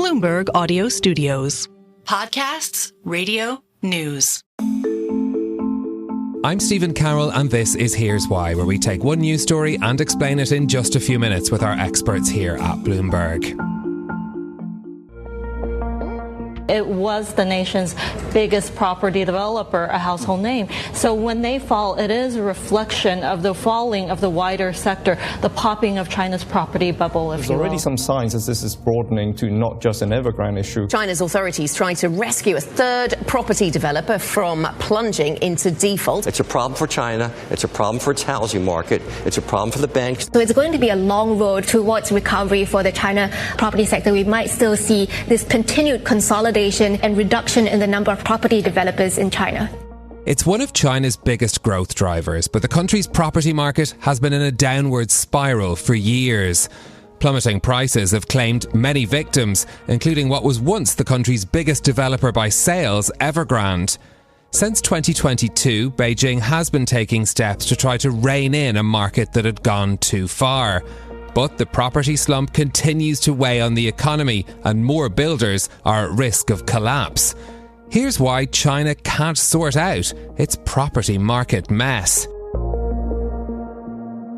Bloomberg Audio Studios. Podcasts, radio, news. I'm Stephen Carroll, and this is Here's Why, where we take one news story and explain it in just a few minutes with our experts here at Bloomberg. It was the nation's biggest property developer, a household name. So when they fall, it is a reflection of the falling of the wider sector, the popping of China's property bubble, if you will. There's already some signs as this is broadening to not just an Evergrande issue. China's authorities trying to rescue a third property developer from plunging into default. It's a problem for China. It's a problem for its housing market. It's a problem for the banks. So it's going to be a long road towards recovery for the China property sector. We might still see this continued consolidation and reduction in the number of property developers in China. It's one of China's biggest growth drivers, but the country's property market has been in a downward spiral for years. Plummeting prices have claimed many victims, including what was once the country's biggest developer by sales, Evergrande. Since 2022, Beijing has been taking steps to try to rein in a market that had gone too far. But the property slump continues to weigh on the economy, and more builders are at risk of collapse. Here's why China can't sort out its property market mess.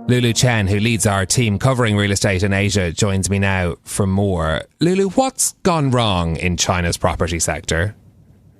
Lulu Chen, who leads our team covering real estate in Asia, joins me now for more. Lulu, what's gone wrong in China's property sector?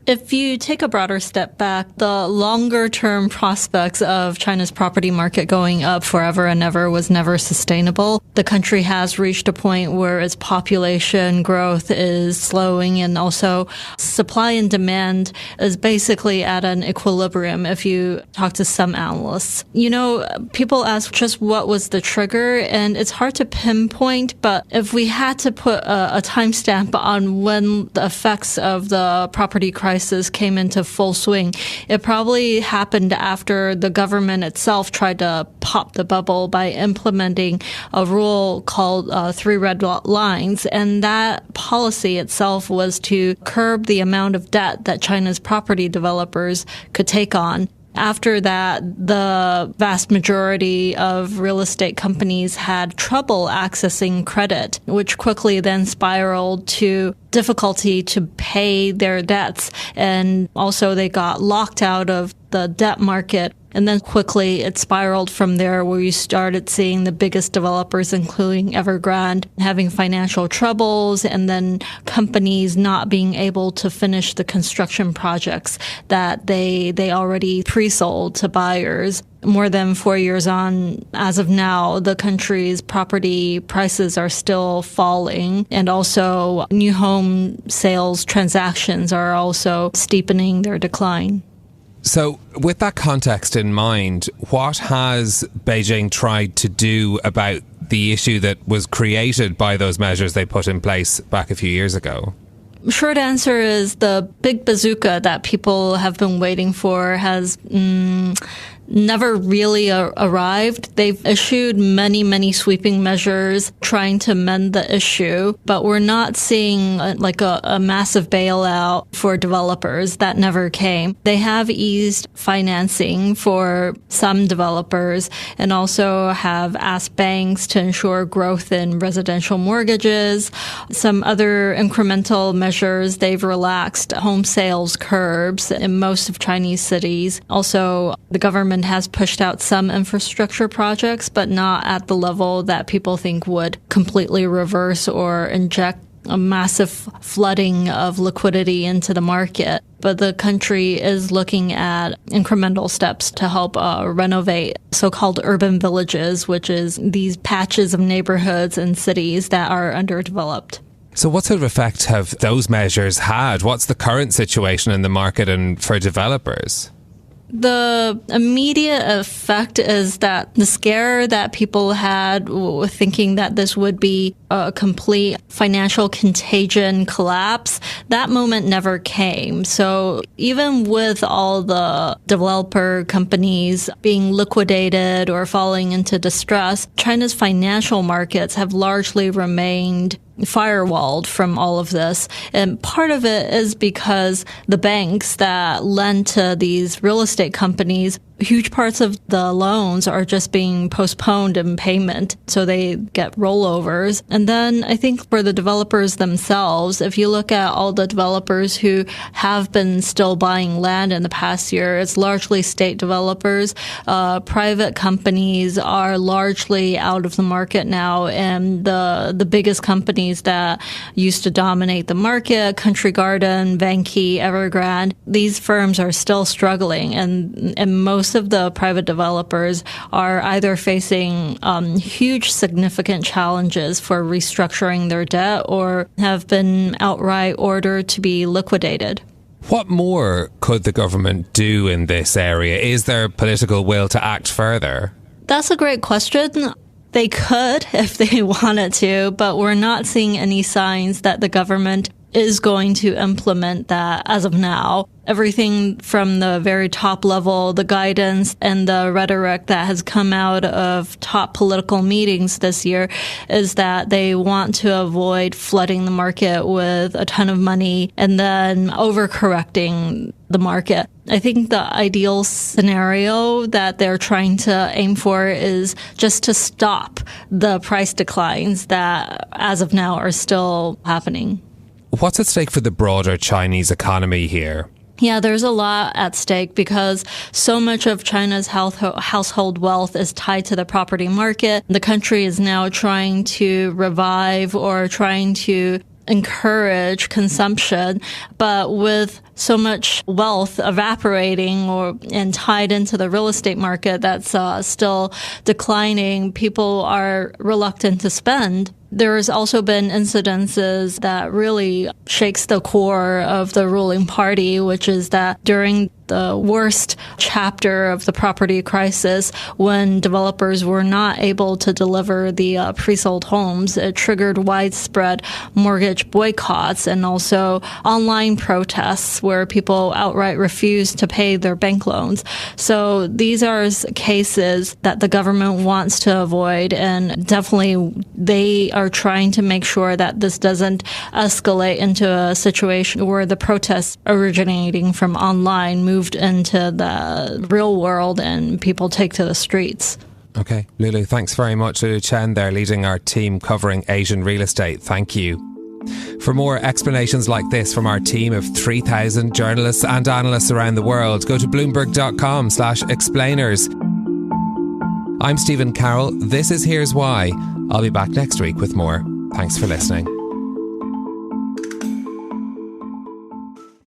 If you take a broader step back, the longer-term prospects of China's property market going up forever and ever was never sustainable. The country has reached a point where its population growth is slowing, and also supply and demand is basically at an equilibrium if you talk to some analysts. You know, people ask just what was the trigger, and it's hard to pinpoint, but if we had to put a timestamp on when the effects of the property crisis came into full swing, it probably happened after the government itself tried to pop the bubble by implementing a rule called 3 red lines. And that policy itself was to curb the amount of debt that China's property developers could take on. After that, the vast majority of real estate companies had trouble accessing credit, which quickly then spiraled to difficulty to pay their debts. And also they got locked out of the debt market. And then quickly it spiraled from there, where you started seeing the biggest developers, including Evergrande, having financial troubles, and then companies not being able to finish the construction projects that they already pre-sold to buyers. More than 4 years on, as of now, the country's property prices are still falling, and also new home sales transactions are also steepening their decline. So, with that context in mind, what has Beijing tried to do about the issue that was created by those measures they put in place back a few years ago? Short answer is the big bazooka that people have been waiting for has never really arrived. They've issued many sweeping measures trying to mend the issue, but we're not seeing a massive bailout for developers. That never came. They have eased financing for some developers and also have asked banks to ensure growth in residential mortgages. Some other incremental measures, they've relaxed home sales curbs in most of Chinese cities. Also, the government has pushed out some infrastructure projects, but not at the level that people think would completely reverse or inject a massive flooding of liquidity into the market. But the country is looking at incremental steps to help renovate so-called urban villages, which is these patches of neighborhoods and cities that are underdeveloped. So what sort of effect have those measures had? What's the current situation in the market and for developers? The immediate effect is that the scare that people had thinking that this would be a complete financial contagion collapse, that moment never came. So even with all the developer companies being liquidated or falling into distress, China's financial markets have largely remained firewalled from all of this. And part of it is because the banks that lend to these real estate companies huge parts of the loans are just being postponed in payment, so they get rollovers. And then I think for the developers themselves, if you look at all the developers who have been still buying land in the past year, it's largely state developers. Private companies are largely out of the market now, and the biggest companies that used to dominate the market, Country Garden, Vanke, Evergrande, these firms are still struggling, and most of the private developers are either facing huge significant challenges for restructuring their debt or have been outright ordered to be liquidated. What more could the government do in this area? Is there political will to act further? That's a great question. They could if they wanted to, but we're not seeing any signs that the government is going to implement that as of now. Everything from the very top level, the guidance and the rhetoric that has come out of top political meetings this year is that they want to avoid flooding the market with a ton of money and then overcorrecting the market. I think the ideal scenario that they're trying to aim for is just to stop the price declines that as of now are still happening. What's at stake for the broader Chinese economy here? Yeah, there's a lot at stake because so much of China's household wealth is tied to the property market. The country is now trying to revive or trying to encourage consumption, but with so much wealth evaporating and tied into the real estate market that's still declining, people are reluctant to spend. There's also been incidences that really shakes the core of the ruling party, which is that during the worst chapter of the property crisis, when developers were not able to deliver the pre-sold homes, it triggered widespread mortgage boycotts and also online protests where people outright refused to pay their bank loans. So these are cases that the government wants to avoid, and definitely they are trying to make sure that this doesn't escalate into a situation where the protests originating from online moved into the real world and people take to the streets. Okay, Lulu, thanks very much. Lulu Chen there, leading our team covering Asian real estate. Thank you. For more explanations like this from our team of 3,000 journalists and analysts around the world, go to bloomberg.com/explainers. I'm Stephen Carroll. This is Here's Why. I'll be back next week with more. Thanks for listening.